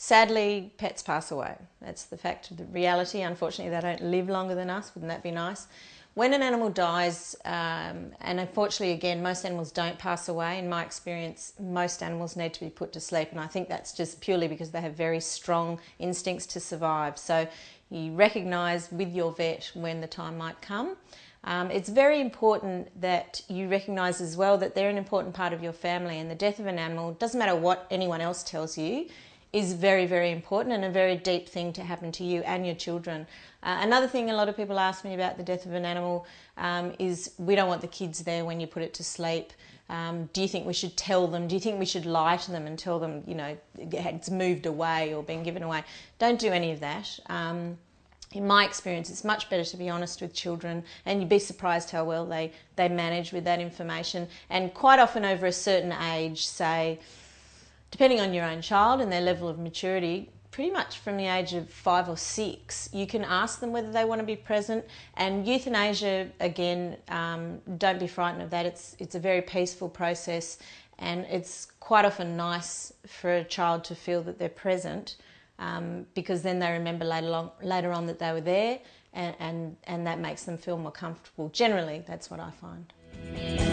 Sadly, pets pass away. That's the fact of the reality. Unfortunately, they don't live longer than us. Wouldn't that be nice? When an animal dies, and unfortunately, again, most animals don't pass away. In my experience, most animals need to be put to sleep, and I think that's just purely because they have very strong instincts to survive. So you recognise with your vet when the time might come. It's very important that you recognise as well that they're an important part of your family, and the death of an animal, doesn't matter what anyone else tells you, is very, very important and a very deep thing to happen to you and your children. Another thing a lot of people ask me about the death of an animal is we don't want the kids there when you put it to sleep. Do you think we should tell them? Do you think we should lie to them and tell them, you know, it's moved away or been given away? Don't do any of that. In my experience, it's much better to be honest with children, and you'd be surprised how well they manage with that information. And quite often over a certain age, say, depending on your own child and their level of maturity, pretty much from the age of 5 or 6, you can ask them whether they want to be present. And euthanasia, again, don't be frightened of that. It's a very peaceful process, and it's quite often nice for a child to feel that they're present, because then they remember later on that they were there, and that makes them feel more comfortable. Generally, that's what I find.